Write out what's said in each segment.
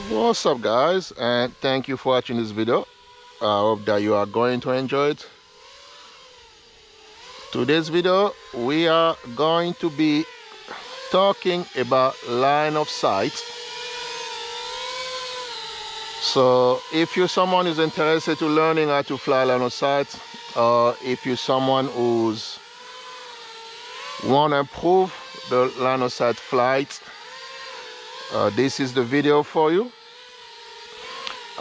What's up, guys, and thank you for watching this video. I hope that you are going to enjoy it. Today's video we are going to be talking about line of sight. So if you're someone who's interested to learning how to fly line of sight, or if you're someone who's want to improve the line of sight flight, this is the video for you.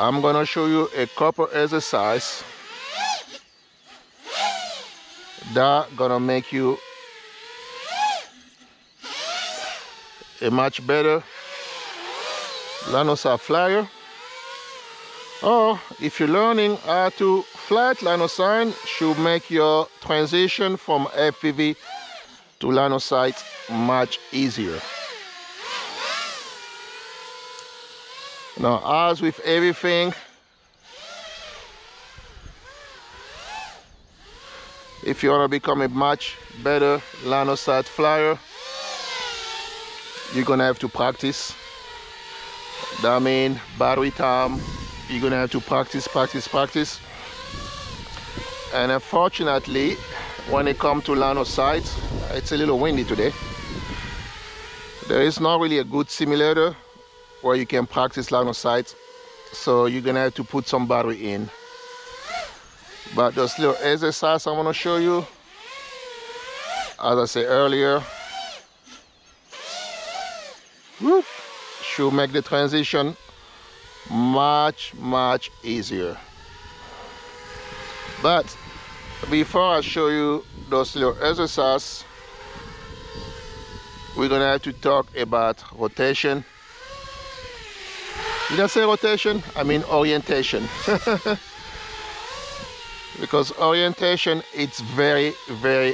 I'm gonna show you a couple exercise that gonna make you a much better line of sight flyer. Or if you're learning how to fly line of sight, should make your transition from FPV to line of sight much easier. Now, as with everything, if you want to become a much better line of sight flyer, you're gonna have to practice. That means battery time. You're gonna have to practice. And unfortunately, when it comes to line of sight, it's a little windy today. There is not really a good simulator where you can practice line of sight, so you're gonna have to put some battery in. But those little exercise I want to show you, as I said earlier, should make the transition much easier. But before I show you those little exercises, we're gonna have to talk about rotation. Did I say rotation? I mean orientation. Because orientation is very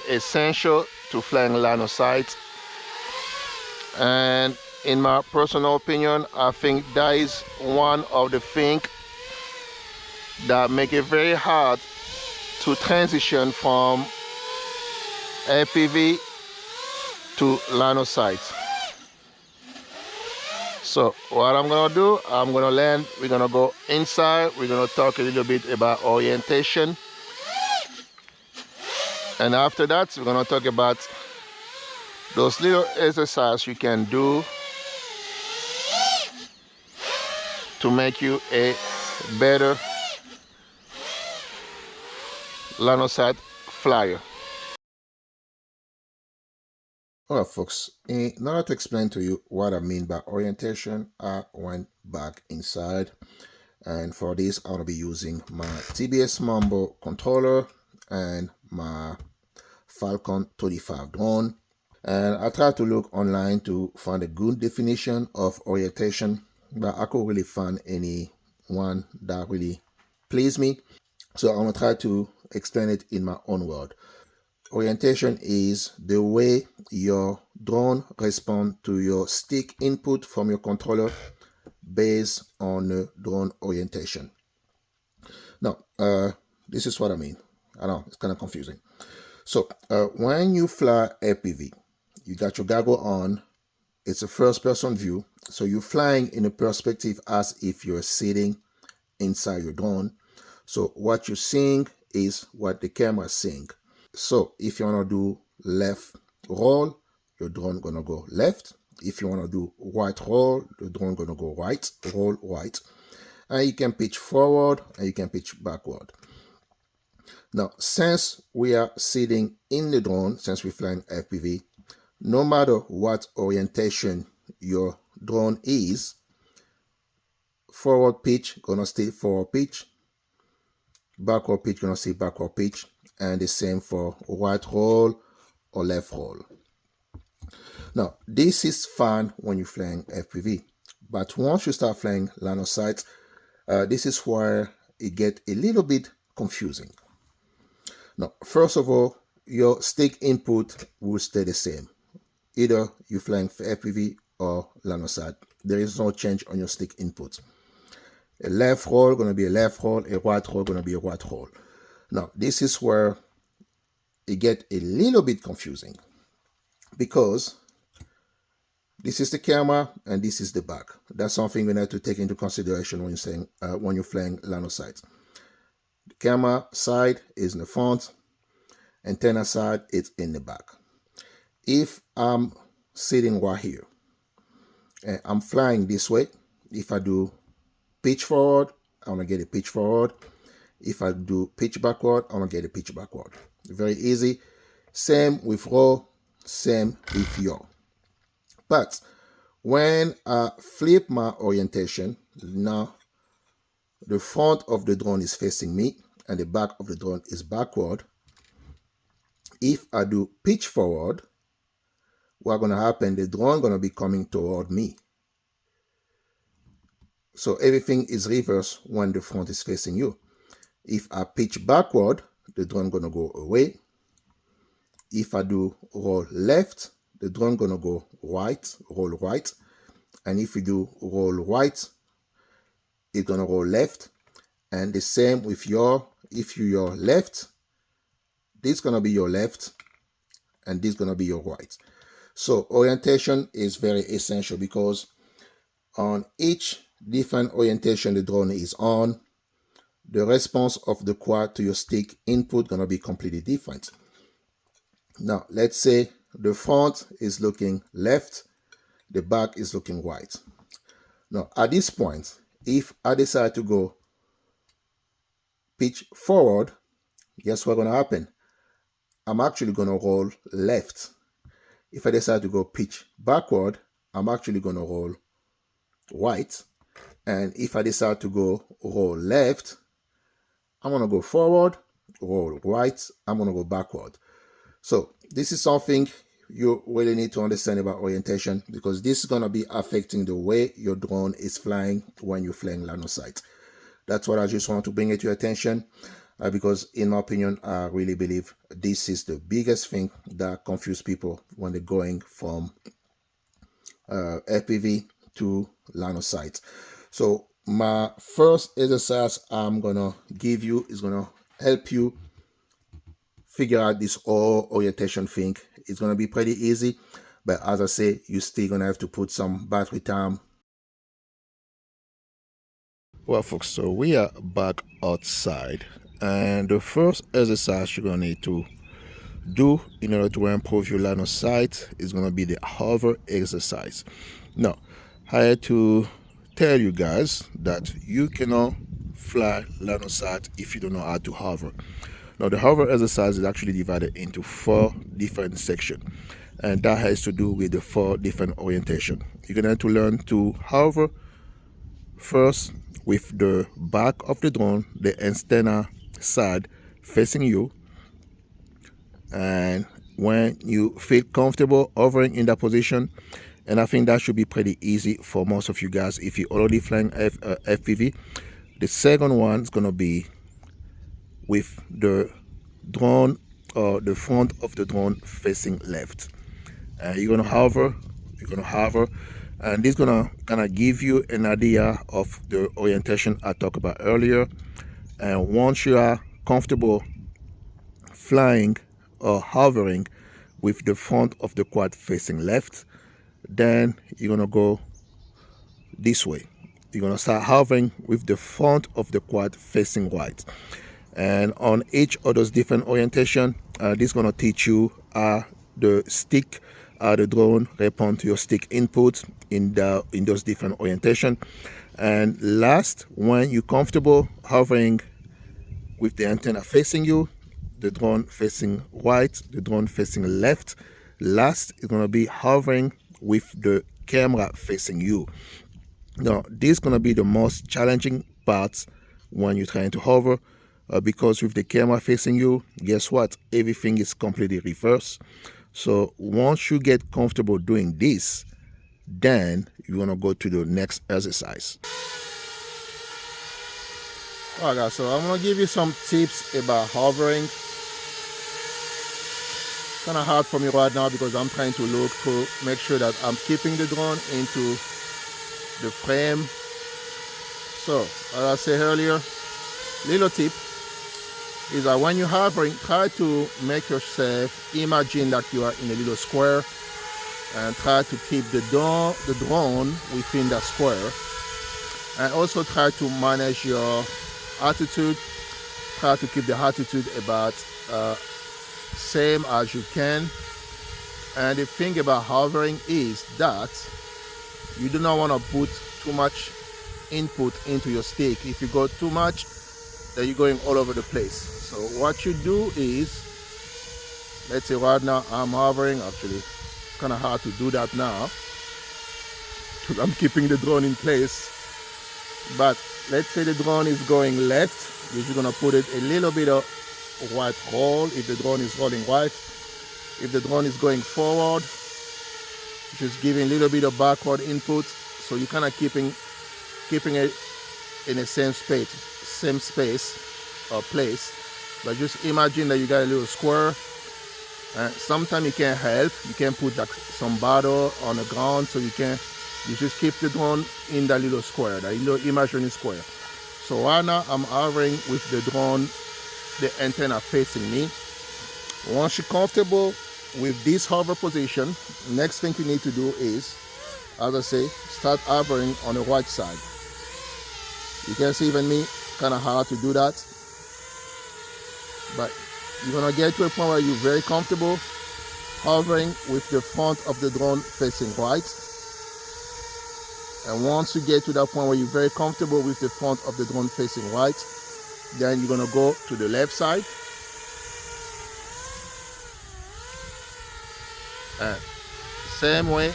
essential to flying line of sight. And in my personal opinion, I think that is one of the things that make it very hard to transition from FPV to line of sight. So what I'm gonna do, I'm gonna land, we're gonna go inside, we're gonna talk a little bit about orientation. And after that, we're gonna talk about those little exercises you can do to make you a better line of sight flyer. Alright folks, in order to explain to you what I mean by orientation, I went back inside, and for this I'm going to be using my TBS Mambo controller and my Falcon 25 drone, and I tried to look online to find a good definition of orientation, but I couldn't really find any one that really pleased me, so I'm going to try to explain it in my own word. Orientation is the way your drone responds to your stick input from your controller based on the drone orientation. Now, this is what I mean. I know it's kind of confusing. So when you fly FPV, you got your goggle on. It's a first-person view, so you're flying in a perspective as if you're sitting inside your drone. So what you're seeing is what the camera is seeing. So if you want to do left roll, your drone gonna go left. If you want to do right roll, the drone gonna go right, roll right. And you can pitch forward and you can pitch backward. Now, since we are sitting in the drone, since we're flying FPV, no matter what orientation your drone is, forward pitch gonna stay forward pitch, backward pitch gonna stay backward pitch, and the same for right roll or left roll. Now, this is fine when you're flying FPV, but once you start flying line of sight, this is where it gets a little bit confusing. Now, first of all, your stick input will stay the same. Either you're flying FPV or line of sight. There is no change on your stick input. A left roll going to be a left roll, a right roll going to be a right roll. Now, this is where it gets a little bit confusing, because This is the camera and this is the back. That's something you need to take into consideration when you're flying line of sight. The camera side is in the front, antenna side is in the back. If I'm sitting right here and I'm flying this way, if I do pitch forward, I'm gonna get a pitch forward. If I do pitch backward, I'm gonna get a pitch backward. Very easy. Same with roll, same with yaw. But when I flip my orientation, now the front of the drone is facing me and the back of the drone is backward. If I do pitch forward, what's gonna happen? The drone gonna be coming toward me. So everything is reversed when the front is facing you. If I pitch backward, the drone gonna go away. If I do roll left, the drone gonna go right, roll right. And if you do roll right, it's gonna roll left. And the same with if your left, this gonna be your left, and this gonna be your right. So orientation is very essential because on each different orientation the drone is on, the response of the quad to your stick input gonna be completely different. Now, let's say the front is looking left, the back is looking right. Now, at this point, if I decide to go pitch forward, guess what's gonna happen? I'm actually gonna roll left. If I decide to go pitch backward, I'm actually gonna roll right. And if I decide to go roll left, I'm gonna go forward, roll right, I'm gonna go backward. So this is something you really need to understand about orientation because this is gonna be affecting the way your drone is flying when you're flying line of sight. That's what I just want to bring it to your attention because in my opinion, I really believe this is the biggest thing that confuses people when they're going from FPV to line of sight. So my first exercise I'm gonna give you is gonna help you figure out this whole orientation thing. It's gonna be pretty easy, but as I say, you're still gonna have to put some battery time. Well, folks, so we are back outside, and the first exercise you're gonna need to do in order to improve your line of sight is gonna be the hover exercise. Now, I had to tell you guys that you cannot fly line of sight if you don't know how to hover. Now, the hover exercise is actually divided into 4 different sections, and that has to do with the 4 different orientation. You're gonna have to learn to hover first with the back of the drone, the antenna side facing you, and when you feel comfortable hovering in that position, and I think that should be pretty easy for most of you guys if you're already flying FPV. The second one is gonna be with the drone or the front of the drone facing left. You're gonna hover, and this is gonna kind of give you an idea of the orientation I talked about earlier. And once you are comfortable flying or hovering with the front of the quad facing left, then you're gonna go this way. You're gonna start hovering with the front of the quad facing right. And on each of those different orientation, this is gonna teach you the stick, the drone respond to your stick input in those different orientation. And last, when you're comfortable hovering with the antenna facing you, the drone facing right, the drone facing left, last is gonna be hovering with the camera facing you. Now, this is gonna be the most challenging part when you're trying to hover because with the camera facing you, guess what? Everything is completely reversed. So once you get comfortable doing this, then you want to go to the next exercise. Alright guys, so I'm going to give you some tips about hovering. Kind of hard for me right now because I'm trying to look to make sure that I'm keeping the drone into the frame. So, as I said earlier, little tip is that when you're hovering, try to make yourself imagine that you are in a little square and try to keep the drone within that square. And also try to manage your altitude. Try to keep the altitude about same as you can. And the thing about hovering is that you do not want to put too much input into your stick. If you go too much, then you're going all over the place. So what you do is, let's say right now I'm hovering. Actually, it's kind of hard to do that now because I'm keeping the drone in place. But let's say the drone is going left, you're just gonna put it a little bit of right roll if the drone is rolling right. If the drone is going forward, just giving a little bit of backward input. So you're kind of keeping it in the same space or place. But just imagine that you got a little square. Sometimes you can't help. You can put like some bottle on the ground, so you just keep the drone in that little square, that little imaginary square. So right now I'm hovering with the drone, the antenna facing me. Once you're comfortable with this hover position, next thing you need to do is, as I say, start hovering on the right side. You can see even me, kind of hard to do that. But you're gonna get to a point where you're very comfortable hovering with the front of the drone facing right. And once you get to that point where you're very comfortable with the front of the drone facing right, then you're gonna go to the left side. And same way.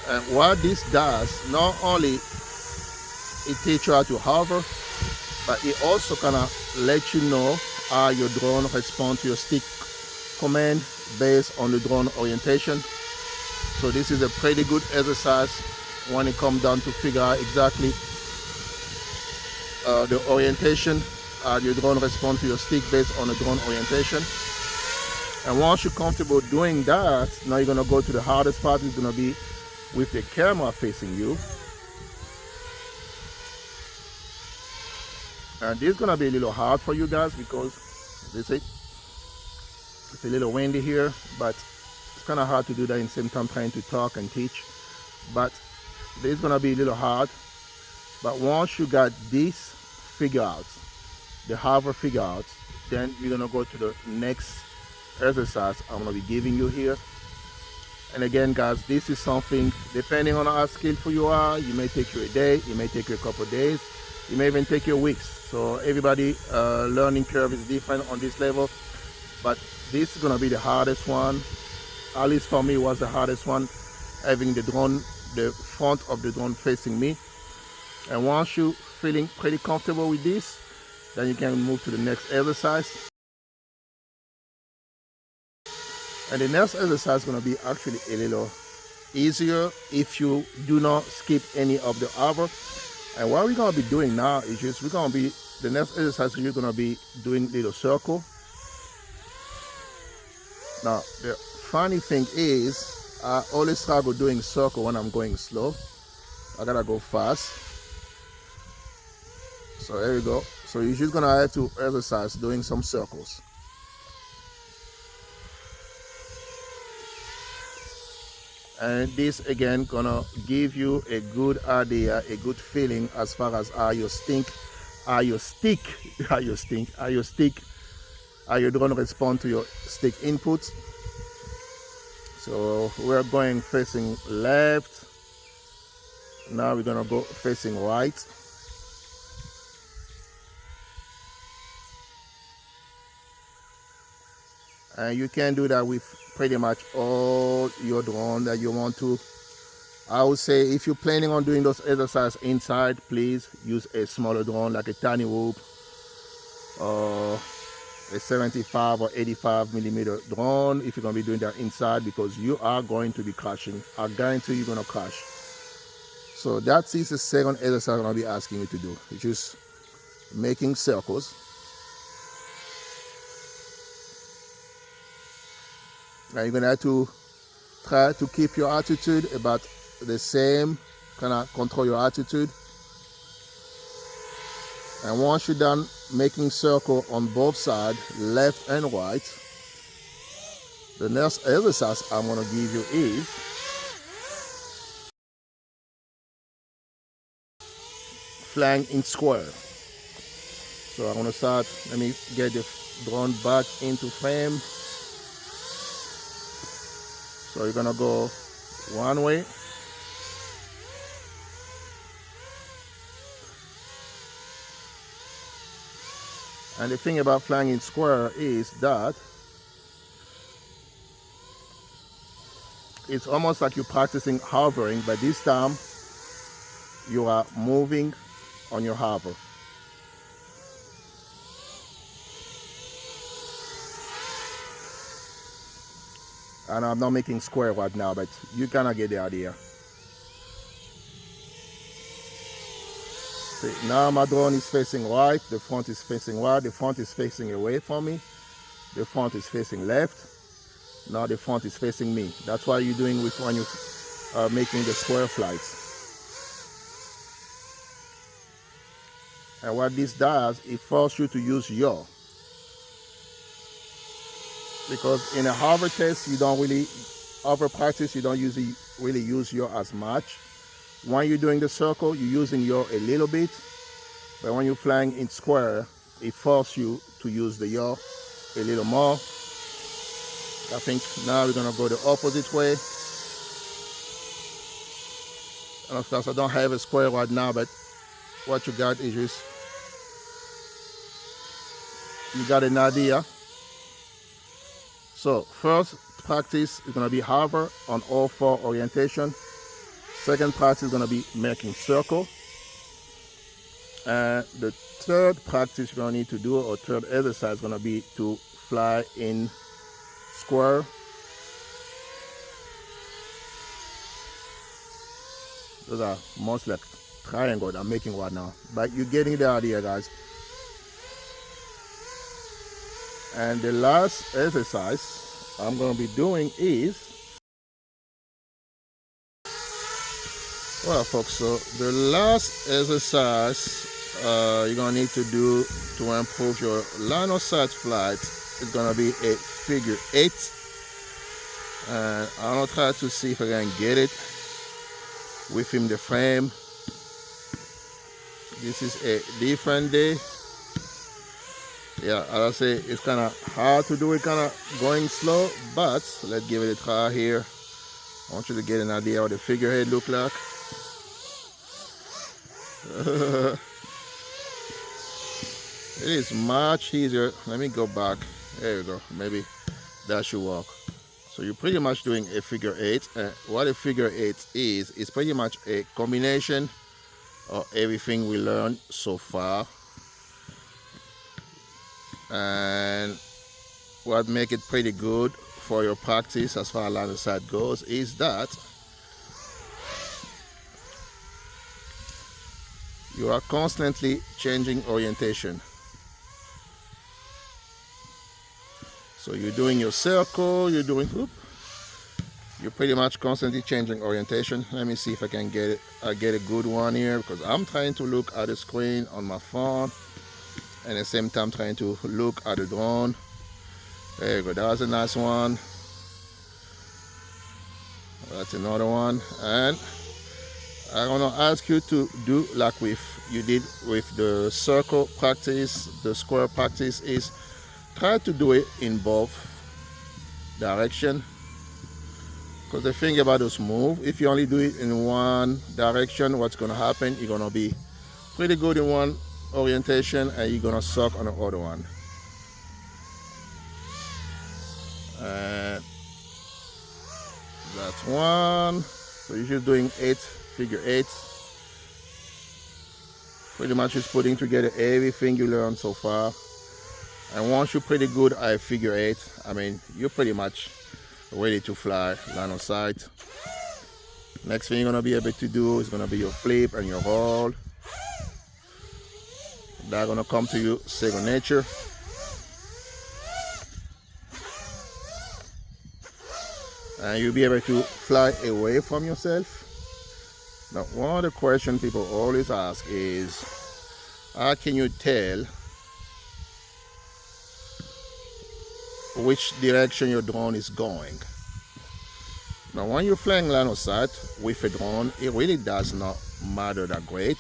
And what this does, not only it teaches you how to hover, but it also kind of lets you know how your drone responds to your stick command based on the drone orientation. So this is a pretty good exercise when it comes down to figure out exactly the orientation, your drone responds to your stick based on the drone orientation. And once you're comfortable doing that, now you're gonna go to the hardest part. It's gonna be with the camera facing you. And this is gonna be a little hard for you guys because it's a little windy here, but it's kind of hard to do that in the same time trying to talk and teach. But this is gonna be a little hard. But once you got this figure out, the hover figure out, then you're gonna go to the next exercise I'm gonna be giving you here. And again, guys, this is something, depending on how skillful you are, you may take you a day, it may take you a couple of days, it may even take you weeks. So everybody learning curve is different on this level, but this is gonna be the hardest one. At least for me, it was the hardest one, having the drone, the front of the drone facing me. And once you're feeling pretty comfortable with this, then you can move to the next exercise. And the next exercise is going to be actually a little easier if you do not skip any of the hover. And what we're going to be doing now is just, the next exercise you're going to be doing little circle. Now, the funny thing is, I always struggle doing circle when I'm going slow. I got to go fast. So there you go. So you're just going to have to exercise doing some circles. And this again gonna give you a good idea, a good feeling as far as how your drone respond to your stick inputs. So we're going facing left. Now we're gonna go facing right. And you can do that with pretty much all your drone that you want to. I would say if you're planning on doing those exercises inside, please use a smaller drone like a tiny whoop or a 75 or 85 millimeter drone if you're going to be doing that inside, because you are going to be crashing. I guarantee you're going to crash. So that is the second exercise I'm going to be asking you to do. It's just making circles. Now you're going to have to try to keep your altitude about the same, kind of control your altitude. And once you're done making circle on both sides, left and right, the next exercise I'm going to give you is flying in square. So I'm gonna start, let me get the drone back into frame. So you're gonna go one way. And the thing about flying in square is that it's almost like you're practicing hovering, but this time you are moving on your hover. And I'm not making square right now, but you kind of get the idea. See, now my drone is facing right, the front is facing right, the front is facing away from me, the front is facing left, now the front is facing me. That's what you're doing with when you are making the square flights. And what this does, it forces you to use yaw. Because in a hover test, you don't really, hover practice, you don't usually really use yaw as much. When you're doing the circle, you're using yaw a little bit, but when you're flying in square, it forces you to use the yaw a little more. I think now we're gonna go the opposite way. And of course, I don't have a square right now, but what you got is just, you got an idea. So first practice is gonna be hover on all four orientation. Second practice is gonna be making circle. And the third practice you're gonna need to do, or third exercise, is gonna be to fly in square. Those are most like triangle I'm making right now, but you're getting the idea, guys. And the last exercise I'm gonna be doing is, well, folks, so the last exercise you're gonna need to do to improve your line of sight flight is gonna be a figure 8. And I'm gonna try to see if I can get it within the frame. This is a different day. Yeah, as I say, it's kind of hard to do it, kind of going slow, but let's give it a try here. I want you to get an idea what the figurehead look like. It is much easier. Let me go back. There you go. Maybe that should work. So you're pretty much doing a figure 8. What a figure 8 is pretty much a combination of everything we learned so far. And what make it pretty good for your practice as far as line of sight goes is that you are constantly changing orientation. So you're doing your circle, you're pretty much constantly changing orientation. Let me see if I can get a good one here, because I'm trying to look at the screen on my phone and at the same time trying to look at the drone. There you go, that was a nice one. That's another one. And I want to ask you to do like you did with the circle practice, the square practice, is try to do it in both directions. Because the thing about this move, if you only do it in one direction, what's going to happen, you're going to be pretty good in one orientation and you're going to suck on the other one. And that's one. So you're just doing figure 8. Pretty much just putting together everything you learned so far. And once you're pretty good at figure 8, I mean, you're pretty much ready to fly line of sight. Next thing you're gonna be able to do is gonna be your flip and your roll. That's gonna come to you second nature. And you'll be able to fly away from yourself. Now, one of the questions people always ask is, how can you tell which direction your drone is going? Now, when you're flying line of sight with a drone, it really does not matter that great.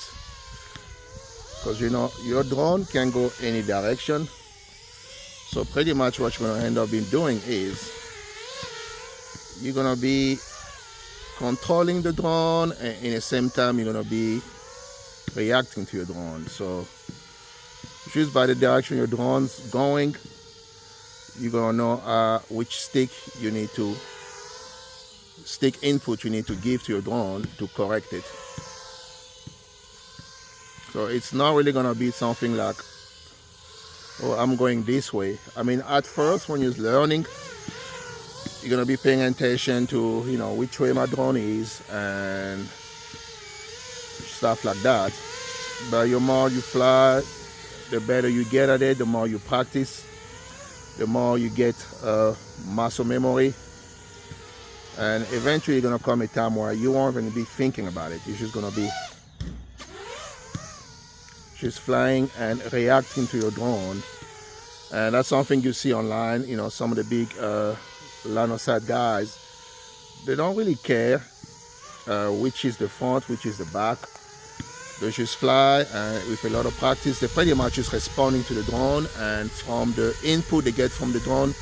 because you know your drone can go any direction. So pretty much what you're gonna end up doing is you're gonna be controlling the drone, and in the same time you're gonna be reacting to your drone. So just by the direction your drone's going, you're gonna know which stick input you need to give to your drone to correct it. So it's not really gonna be something like, oh, I'm going this way. I mean, at first when you're learning, you're gonna be paying attention to, you know, which way my drone is and stuff like that. But the more you fly, the better you get at it, the more you practice, the more you get muscle memory. And eventually you're gonna come a time where you won't even be thinking about it. You're just gonna be just flying and reacting to your drone. And that's something you see online. You know, some of the big line of sight guys, they don't really care which is the front, which is the back. They just fly, and with a lot of practice, they pretty much just responding to the drone, and from the input they get from the drone,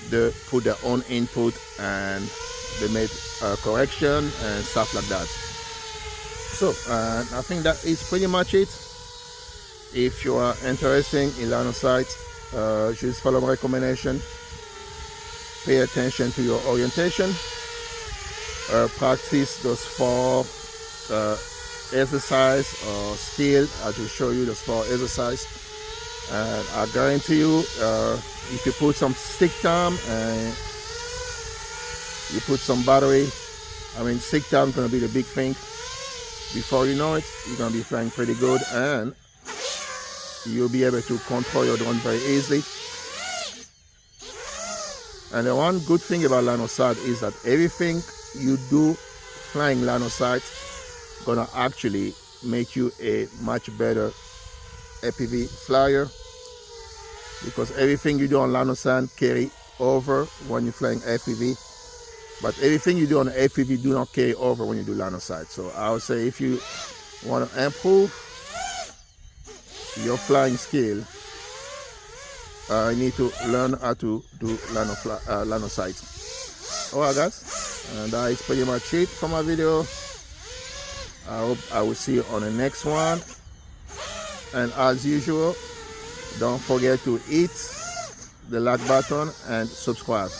they put their own input and they make correction and stuff like that. So I think that is pretty much it. If you are interested in line of sight, just follow my recommendation. Pay attention to your orientation. Practice those 4 exercise or skill. I will show you those 4 exercise, and I guarantee you, if you put some stick time and you put some battery, I mean, stick time is going to be the big thing. Before you know it, you're going to be flying pretty good, and you'll be able to control your drone very easily. And the one good thing about line of sight is that everything you do flying line of sight gonna actually make you a much better FPV flyer, because everything you do on line of sight carry over when you're flying FPV, but everything you do on FPV do not carry over when you do line of sight. So I would say, if you want to improve your flying skill, you need to learn how to do line of sight. Alright guys, and that is pretty much it for my video. I hope I will see you on the next one, and as usual, don't forget to hit the like button and subscribe.